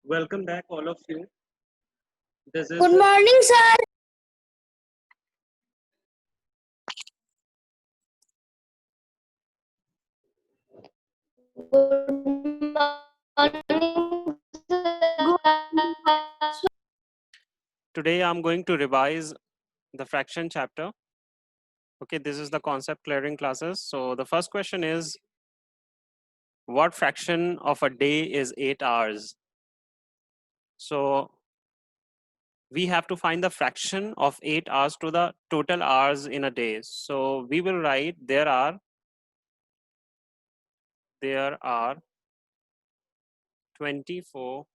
Welcome back, all of you. This is Good morning, sir. Good morning, sir. today I'm going to revise the fraction chapter. Okay, this is the concept clearing classes. So the first question is, what fraction of a day is 8 hours? So we have to find the fraction of 8 hours to the total hours in a day. So we will write there are 24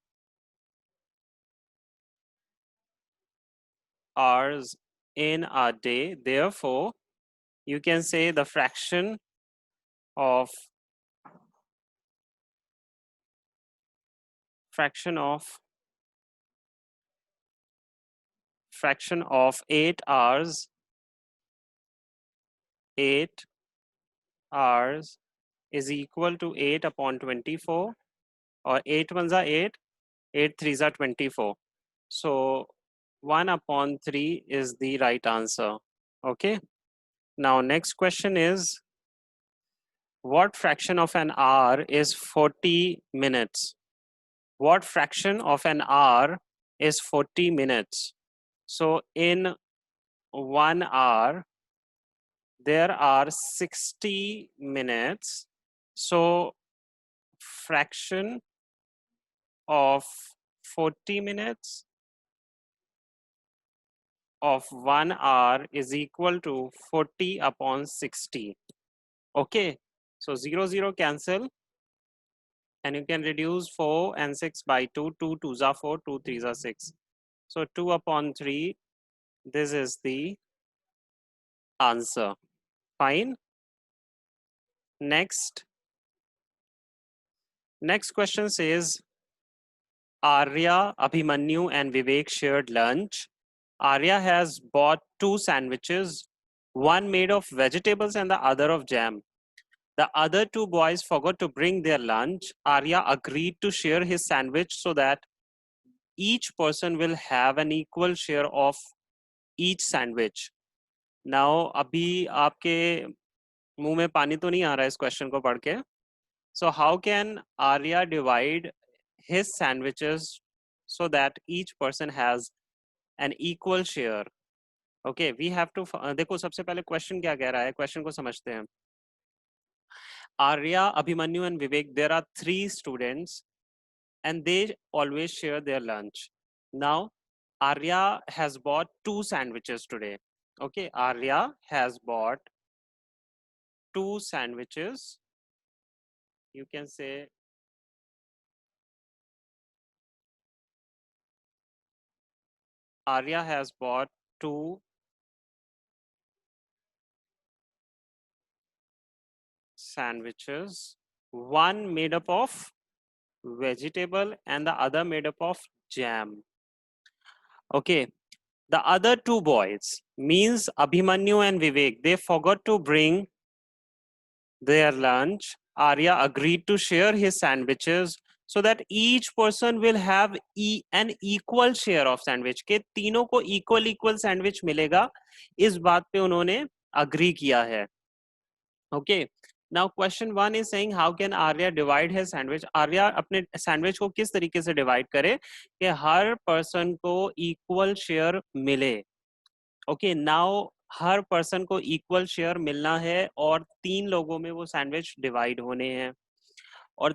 hours in a day. Therefore, you can say the of fraction of 8 hours 8 hours is equal to 8 upon 24, or 8 ones are 8, 8 threes are 24. So 1 upon 3 is the right answer. Okay. Now next question is, what fraction of an hour is 40 minutes? What fraction of an hour is 40 minutes? So in 1 hour, there are 60 minutes. So fraction of 40 minutes of 1 hour is equal to 40 upon 60. Okay, so 0 0 cancel, and you can reduce 4 and 6 by 2. 2 2s are 4, 2 3s are 6. So 2 upon 3, this is the answer. Fine. Next question says, Arya, Abhimanyu and Vivek shared lunch. Arya has bought 2 sandwiches, one made of vegetables and the other of jam. The other 2 boys forgot to bring their lunch. Arya agreed to share his sandwich so that each person will have an equal share of each sandwich. Now, अभी आपके मुंह में पानी तो नहीं आ रहा है इस क्वेश्चन को पढ़ के. So how can Arya divide his sandwiches so that each person has an equal share? Okay, we have to देखो सबसे पहले क्वेश्चन क्या कह रहा है, क्वेश्चन को समझते हैं. Arya, Abhimanyu and Vivek, there are 3 students and they always share their lunch. Now, Arya has bought 2 sandwiches today. Okay, Arya has bought 2 sandwiches. You can say Arya has bought 2 sandwiches, one made up of vegetable and the other made up of jam. Okay, the other 2 boys means Abhimanyu and Vivek, they forgot to bring their lunch. Arya agreed to share his sandwiches so that each person will have an equal share of sandwich. के तीनों को equal sandwich मिलेगा, इस बात पे उन्होंने agree किया है. Okay. Now question 1 is saying how can Arya divide his sandwich? Arya अपने sandwich को किस तरीके से divide करे कि हर person को equal share मिले. Okay, now हर पर्सन को इक्वल शेयर मिलना है और 3 लोगों में वो सैंडविच डिवाइड होने हैं. और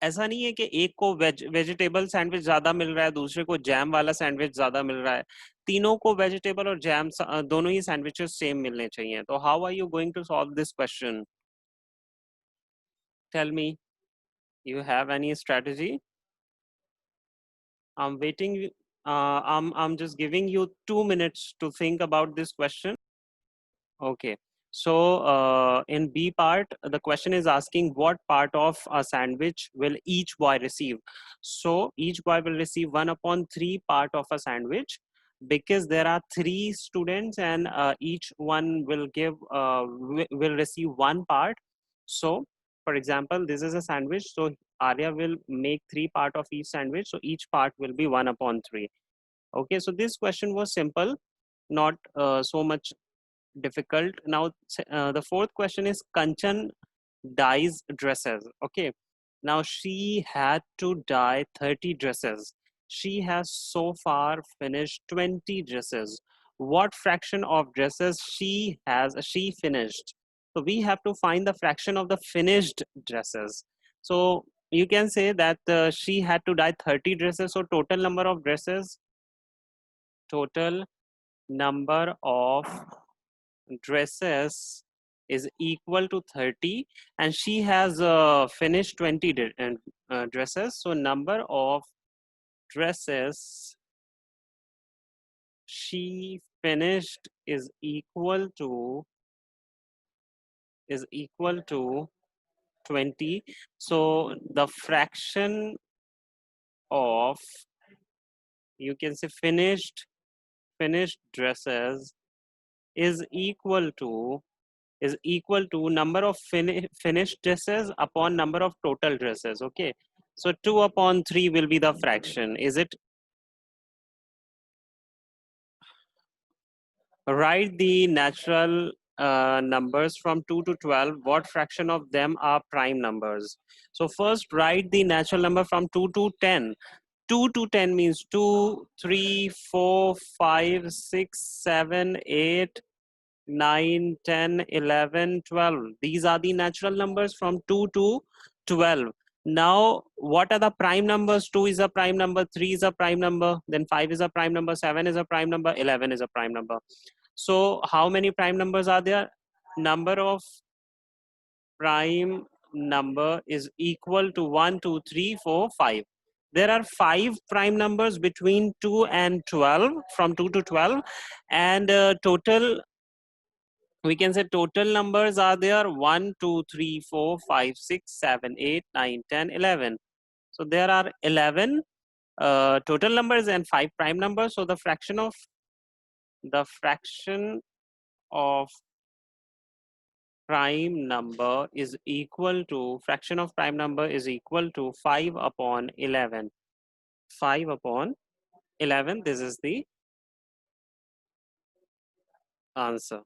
ऐसा नहीं है कि एक को वेजिटेबल सैंडविच ज्यादा मिल रहा है, दूसरे को जैम वाला सैंडविच ज्यादा मिल रहा है. तीनों को वेजिटेबल और जैम दोनों ही सैंडविचेस सेम मिलने चाहिए. तो how are you going to solve this question? Tell me, you have any strategy? I'm waiting. I'm just giving you 2 minutes to think about this question. Okay. So in B part, the question is asking what part of a sandwich will each boy receive. So each boy will receive 1 upon 3 part of a sandwich, because there are 3 students and each one will give will receive 1 part. So for example, this is a sandwich. So Arya will make 3 part of each sandwich, so each part will be 1/3. Okay, so this question was simple, not so much difficult. Now, the fourth question is Kanchan dyes dresses. Okay, now she had to dye 30 dresses. She has so far finished 20 dresses. What fraction of dresses she finished? So we have to find the fraction of the finished dresses. So you can say that she had to dye 30 dresses. So total number of dresses is equal to 30, and she has finished 20 dresses, so number of dresses she finished is equal to 20. So the fraction of, you can say, finished dresses is equal to number of finished dresses upon number of total dresses. Okay, so 2/3 will be the fraction. Is it? Write the natural numbers from 2 to 12. What fraction of them are prime numbers? So first write the natural number from 2 to 10. 2 to 10 means 2, 3, 4, 5, 6, 7, 8, 9, 10, 11, 12. These are the natural numbers from 2 to 12. Now, what are the prime numbers? 2 is a prime number, 3 is a prime number, then 5 is a prime number, 7 is a prime number, 11 is a prime number. So, how many prime numbers are there? Number of prime number is equal to 1, 2, 3, 4, 5. There are 5 prime numbers between 2 and 12, from 2 to 12, and we can say total numbers are there 1, 2, 3, 4, 5, 6, 7, 8, 9, 10, 11. So there are 11 total numbers and 5 prime numbers. So the fraction of prime number is equal to 5/11. 5/11, this is the answer.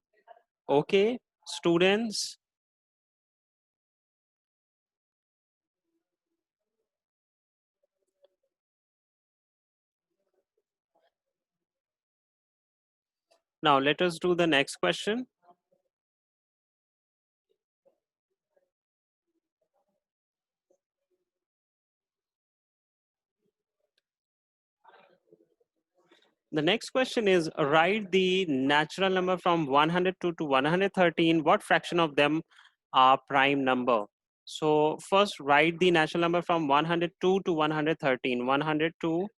Okay, students. Now let us do the next question. The next question is write the natural number from 102 to 113. What fraction of them are prime number? So first write the natural number from 102 to 113. 102,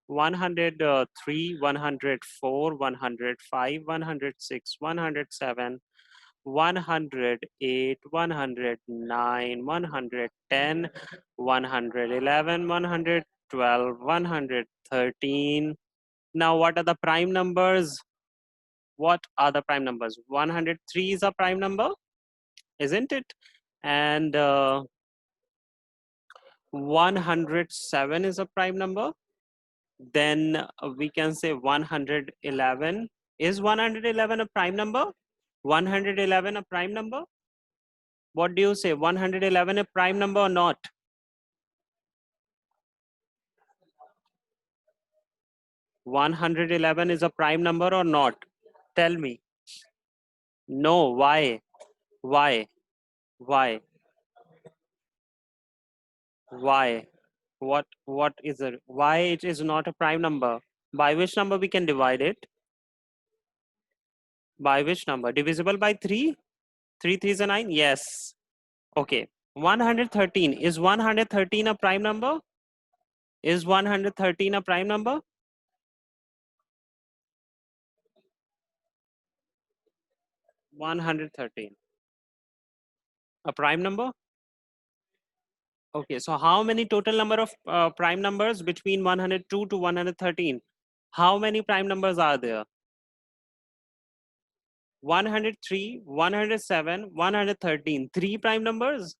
103, 104, 105, 106, 107, 108, 109, 110, 111, 112, 113. Now, what are the prime numbers? What are the prime numbers? 103 is a prime number, isn't it? And 107 is a prime number. Then we can say 111. Is 111 a prime number? 111 a prime number? What do you say? 111 a prime number or not? $111 is a prime number or not? Tell me. No, why? Why? Why? Why? What is it? Why it is not a prime number? By which number we can divide it? By which number? Divisible by 3? 3 3s are 9? Yes. Okay. 113. Is 113 a prime number? Is 113 a prime number? $113. A prime number? Okay, so how many total number of prime numbers between 102 to 113? How many prime numbers are there? 103, 107, 113. 3 prime numbers?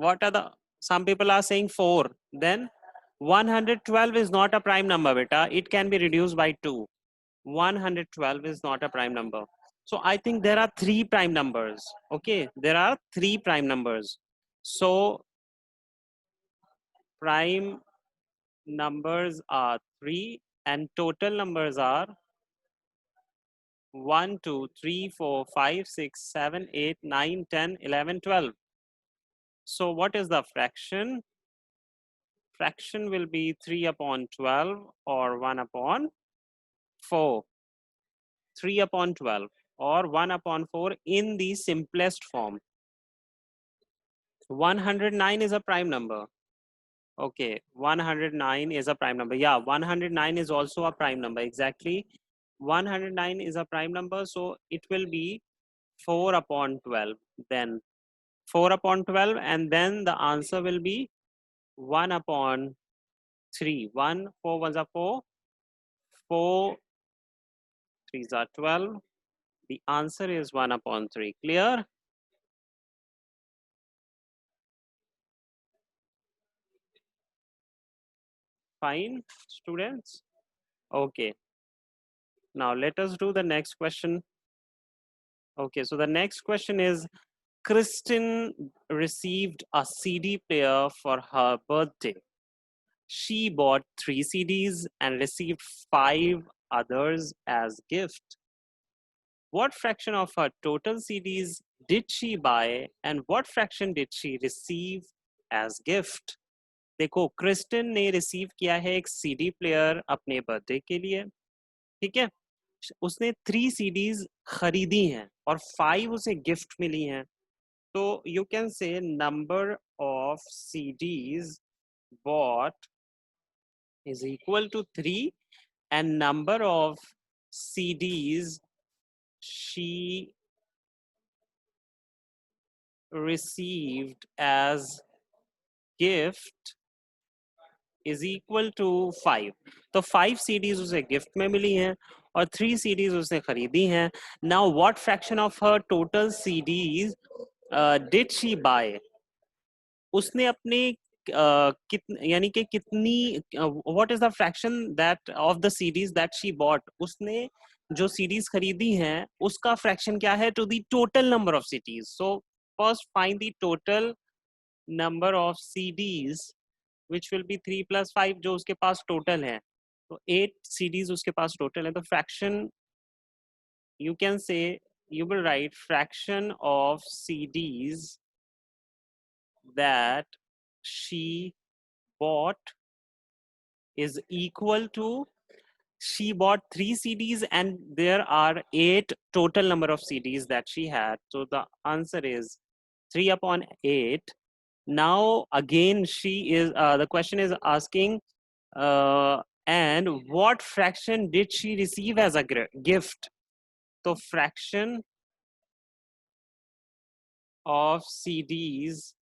what are the, some people are saying 4, then 112 is not a prime number beta, it can be reduced by 2. 112 is not a prime number. So I think there are 3 prime numbers. Okay, there are 3 prime numbers. So prime numbers are 3 and total numbers are 1, 2, 3, 4, 5, 6, 7, 8, 9, 10, 11, 12. So what is the fraction? Fraction will be 3 upon 12 or 1 upon 4. 3 upon 12 or 1 upon 4 in the simplest form. 109 is a prime number. Okay, 109 is a prime number. Yeah, 109 is also a prime number. Exactly. 109 is a prime number. So it will be 4 upon 12. Then 4 upon 12 and then the answer will be 1 upon 3. 1, 4 ones are 4. 4 3s are 12. The answer is 1 upon 3. Clear? Fine, students? Okay. Now let us do the next question. Okay, so the next question is, Kristen received a CD player for her birthday. She bought 3 CDs and received 5 others as gift. What fraction of her total CDs did she buy and what fraction did she receive as gift? देखो Kristen ने receive किया है एक CD player अपने birthday के लिए, ठीक है, उसने 3 सीडीज खरीदी हैं और 5 उसे गिफ्ट मिली हैं. तो you can say number of CDs bought is equal to 3 and number of CDs she received as gift is equal to 5. तो 5 CDs उसे गिफ्ट में मिली हैं और 3 CDs उसने खरीदी हैं. Now what fraction of her total CDs did she buy? उसने अपने यानी कि कितनी, what is the fraction that of the CDs that she bought? उसने जो CDs खरीदी हैं उसका fraction क्या है to the total number of CDs. So first find the total number of CDs which will be 3 plus 5 जो उसके पास total है. तो 8 CDs उसके पास total है. तो fraction you can say, you will write fraction of CDs that she bought is equal to, she bought 3 CDs and there are 8 total number of CDs that she had. So the answer is 3 upon 8. Now again she is, the question is asking, and what fraction did she receive as a gift? So fraction of CDs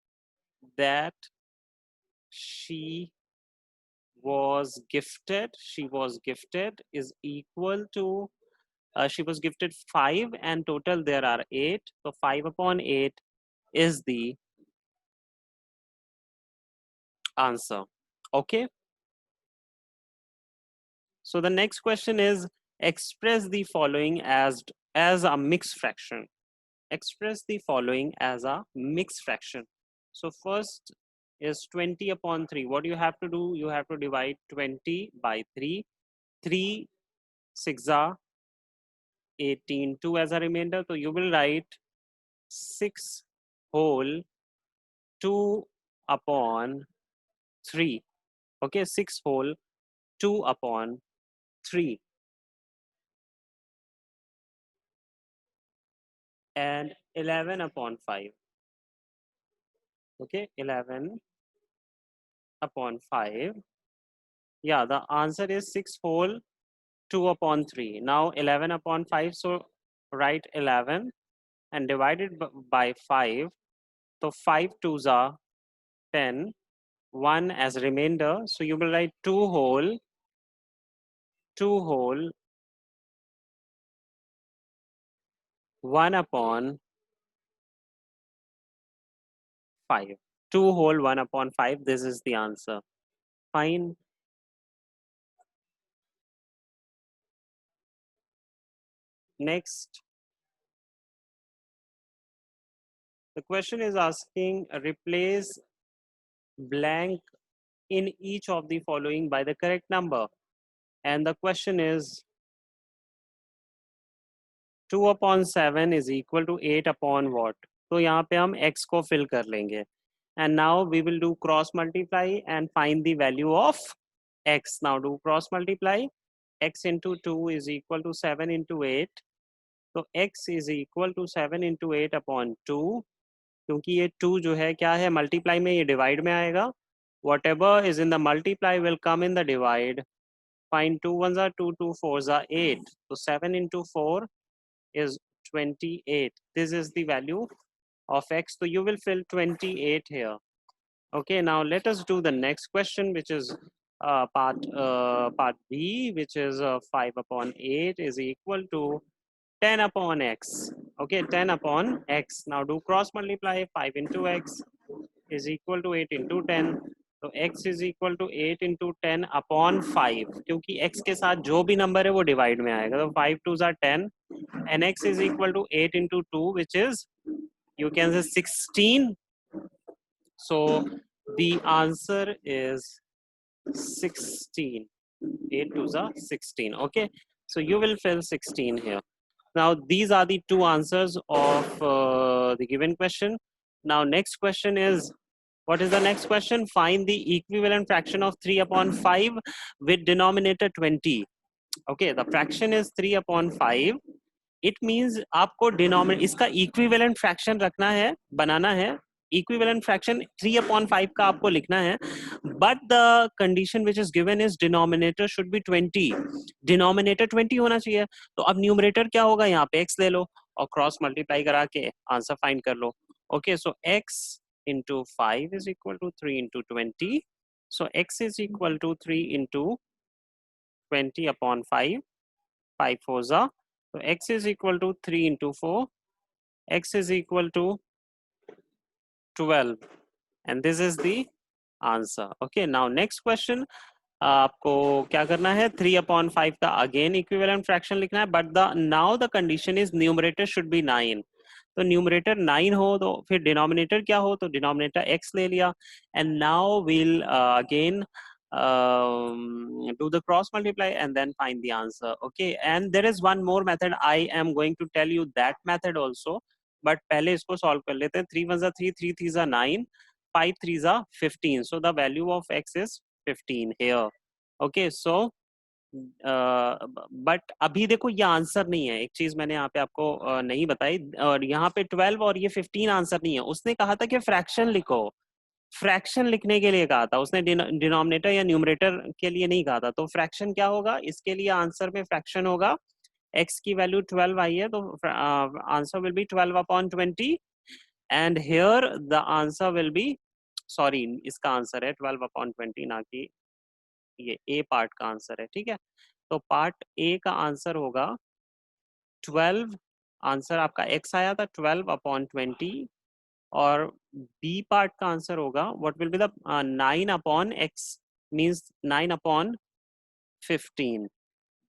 that she was gifted is equal to, she was gifted 5 and total there are 8. So 5 upon 8 is the answer. Okay. So the next question is, express the following as a mixed fraction. Express the following as a mixed fraction. So first is 20 upon 3. What you have to do? You have to divide 20 by 3. 3 6 are 18, 2 as a remainder. So you will write 6 whole 2 upon 3. Okay, 6 whole 2 upon 3. And 11 upon 5. Okay, 11 upon 5. Yeah, the answer is 6 whole 2 upon 3. Now 11 upon 5. So write 11 and divide it by 5. So 5 twos are 10. 1 as remainder. So you will write 2 whole 1 upon 5. 2 whole 1 upon 5. This is the answer. Fine. Next, the question is asking replace blank in each of the following by the correct number. And the question is 2 upon 7 is equal to 8 upon what? तो यहाँ पे हम x को fill कर लेंगे. And now we will do cross multiply and find the value of x. Now do cross multiply. X into 2 is equal to 7 into 8. तो x is equal to 7 into 8 upon 2. क्योंकि ये 2 जो है क्या है multiply में, ये divide में आएगा. Whatever is in the multiply will come in the divide. Find 2 ones are 2, 2 fours are 8. So 7 into 4 is 28. This is the value of x. So you will fill 28 here. Okay, now let us do the next question, which is part B, which is 5 upon 8 is equal to 10 upon x. Okay, 10 upon x. Now do cross multiply. 5 into x is equal to 8 into 10. तो x is equal to 8 into 10 upon 5. क्योंकि x के साथ जो भी number है वो divide में आएगा. तो 5 2s are 10 and x is equal to 8 into 2, which is, you can say, 16. So the answer is 16. 8 2s are 16. Okay, so you will fill 16 here. Now these are the two answers of the given question. Now next question is, what is the next question? Find the equivalent fraction of 3 upon 5 with denominator 20. Okay, the fraction is 3 upon 5. It means आपको denominator इसका equivalent fraction रखना है, बनाना है. Equivalent fraction 3 upon 5 का आपको लिखना है. But the condition which is given is denominator should be 20. Denominator 20 होना चाहिए. तो अब numerator क्या होगा? यहाँ पे x ले लो और cross multiply करा के answer find कर लो. Okay, so x into 5 is equal to 3 into 20. So x is equal to 3 into 20 upon 5. 5 fours are. So x is equal to 3 into 4. X is equal to 12. And this is the answer. Okay, now next question. आपको क्या करना है? 3 upon 5 का again equivalent fraction लिखना है. But now the condition is numerator should be 9. तो numerator 9 हो तो फिर डिनोमिनेटर क्या हो? तो डिनोमिनेटर x ले लिया. And now we'll again do the cross multiply and then find the answer. Okay, and there is one more method. I am going to tell you that method also, but पहले इसको solve कर लेते हैं. 3 1s are 3, 3 3s are 9, 5 3s are 15. So the value of x is 15 here. Okay, so but अभी देखो ये answer नहीं है. एक चीज मैंने यहाँ पे आपको नहीं बताई, और यहाँ पे 12 और ये 15 आंसर नहीं है. उसने कहा था कि फ्रैक्शन लिखो. फ्रैक्शन लिखने के लिए कहा था उसने, डिनोमिनेटर या न्यूमरेटर के लिए नहीं कहा था. तो फ्रैक्शन क्या होगा? इसके लिए आंसर में फ्रैक्शन होगा. x की वैल्यू 12 आई है तो answer will be 12 upon 20. And here the answer will be, sorry इसका आंसर है 12 अपॉन 20, ना कि ये ए पार्ट का आंसर है. ठीक है, तो पार्ट ए का आंसर होगा 12. आंसर आपका x आया था 12 अपॉन 20. और बी पार्ट का आंसर होगा what will be the 9 upon x, means 9 upon 15.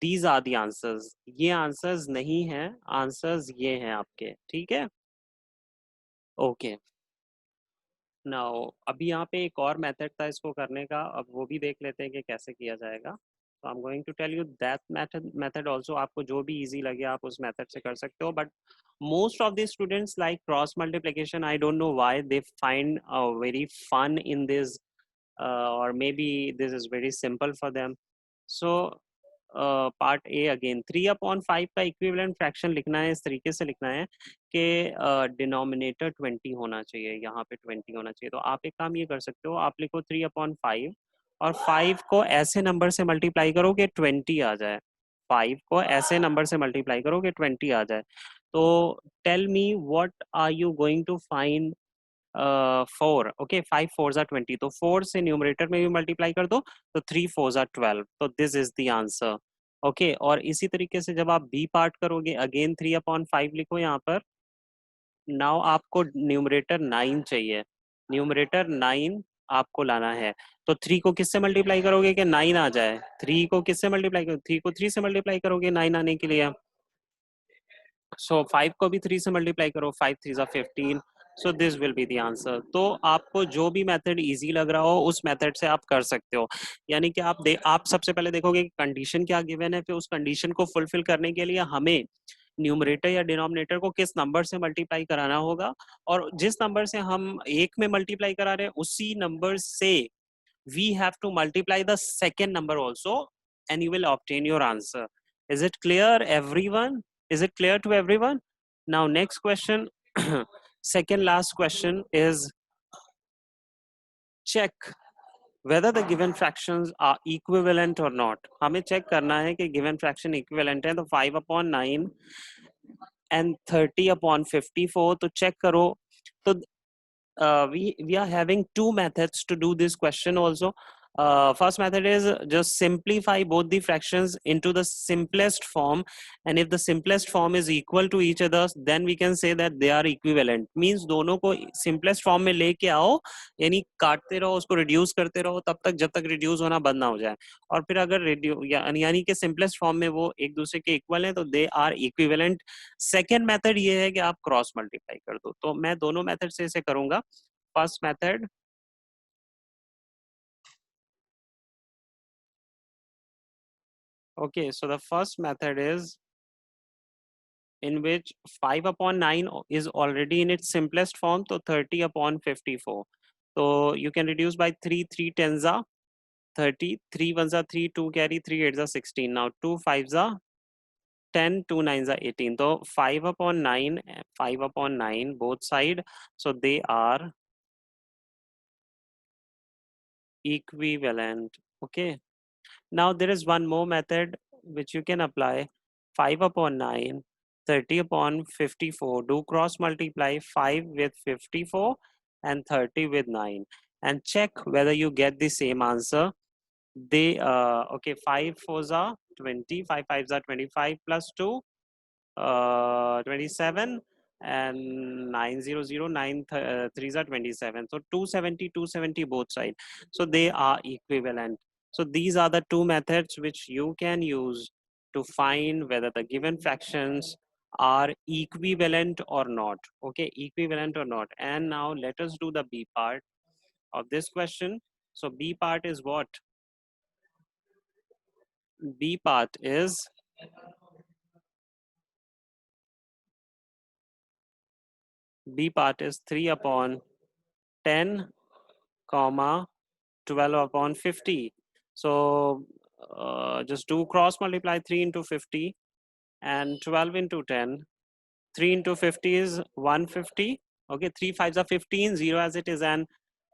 These are the answers. ये आंसर्स नहीं है, आंसर्स ये हैं आपके. ठीक है, ओके. नाउ अभी यहाँ पे एक और मेथड था इसको करने का, अब वो भी देख लेते हैं कि कैसे किया जाएगा. तो I am going to tell you that method also. आपको जो भी इजी लगे आप उस मेथड से कर सकते हो. But most of the students like cross multiplication. I don't know why they find very fun in this, or maybe this is very simple for them. So part A again 3 upon 5 का equivalent fraction लिखना है. इस तरीके से लिखना है कि denominator 20 होना चाहिए, यहाँ पे 20 होना चाहिए. तो आप एक काम ये कर सकते हो, आप लिखो 3 अपॉन 5 और 5 को ऐसे नंबर से मल्टीप्लाई करो कि 20 आ जाए. 5 को ऐसे नंबर से मल्टीप्लाई करो कि 20 आ जाए. तो tell me what are you going to find? 4. Okay, 5 4s are 20. तो 4 से न्यूमरेटर में भी मल्टीप्लाई कर दो तो 3 4s are 12. तो this is the answer. Okay, और इसी तरीके से जब आप बी पार्ट करोगे अगेन 3 अपॉन 5 लिखो यहाँ पर. नाउ आपको न्यूमरेटर 9 चाहिए. न्यूमरेटर 9 आपको लाना है। तो 3 को किससे मल्टीप्लाई करोगे कि 9 आ जाए? 3 को किससे मल्टीप्लाई करोगे? 3 को 3 से मल्टीप्लाई करोगे 9 आने के लिए। सो 5 को भी 3 से मल्टीप्लाई करो, 5 3 जा 15। So this will be the answer. तो आपको जो भी मेथड इजी लग रहा हो उस मेथड से आप कर सकते हो। यानी कि आप सबसे पहले देखोगे कि कंडीशन क्या गिवन है, फिर उस कंडीशन को फुलफिल करने के लिए हमें न्यूमरेटर या डिनोमिनेटर को किस नंबर से मल्टीप्लाई कराना होगा, और जिस नंबर से हम एक में मल्टीप्लाई करा रहे हैं उसी नंबर से we have to multiply the second number also, and you will obtain your answer. Is it clear everyone? Is it clear to everyone? Now next question. Second last question is, check whether the given fractions are equivalent or not. हमें check करना है कि given fraction equivalent है। तो 5/9 and 30/54, तो check करो। तो we are having two methods to do this question also. First method is just simplify both the fractions into the simplest form, and if the simplest form is equal to each other, then we can say that they are equivalent. Means दोनों को simplest form में लेके आओ, यानी काटते रहो, उसको reduce करते रहो तब तक जब तक reduce होना बंद ना हो जाए। और फिर अगर यानी कि simplest form में वो एक दूसरे के equal हैं तो they are equivalent. Second method ये है कि आप क्रॉस मल्टीप्लाई कर दो। तो मैं दोनों मेथड से इसे करूंगा। First method, okay, so the first method is in which 5/9 is already in its simplest form, so 30/54. So you can reduce by 3, 3 tens are 30, 3 ones are 3, 2 carry, 3 eights are 16. Now 2 fives are 10, 2 nines are 18. So 5/9, 5/9 both side, so they are equivalent. Okay. Now there is one more method which you can apply. 5/9, 30/54. Do cross multiply 5 with 54 and 30 with 9 and check whether you get the same answer. They okay, 5 fours are 20, 5 fives are 25 plus 2, 27, and 900, 9 threes are 27. So 270, 270 both sides. So they are equivalent. So these are the two methods which you can use to find whether the given fractions are equivalent or not. Okay, equivalent or not. And now let us do the B part of this question. So B part is what? B part is 3/10, comma 12/50. So just do cross multiply 3 into 50 and 12 into 10. 3 into 50 is 150. Okay, 3 fives are 15, 0 as it is, and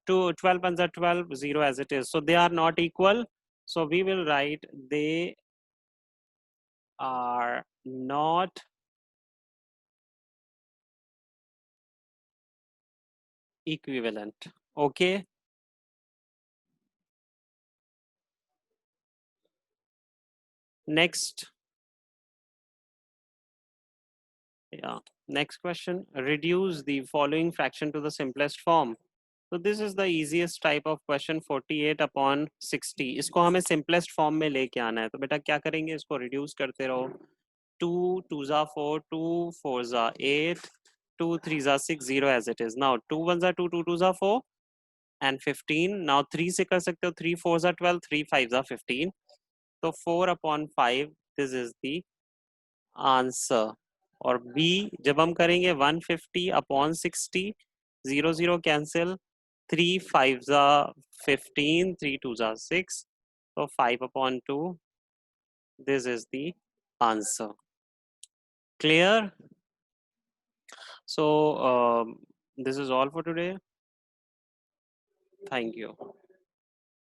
12 ones are 12, 0 as it is. So they are not equal. So we will write they are not equivalent. Okay. Next. Yeah. Next question. Reduce the following fraction to the simplest form. So this is the easiest type of question, 48/60. इसको हमें simplest form में लेके आना है। तो बेटा क्या करेंगे, इसको reduce करते रहो। 2 2s are 4, 2 4s are 8, 2 3s are 6, 0 as it is. Now 2 1s are 2, 2 2s are 4, and 15. Now 3 से कर सकते हो, 3 4s are 12, 3 5s are 15. तो 4/5, this is the answer. और B जब हम करेंगे 150/60, 0 0 cancel, 3 5s are 15, 3 2s are 6, so 5/2, this is the answer. Clear? So this is all for today. Thank you.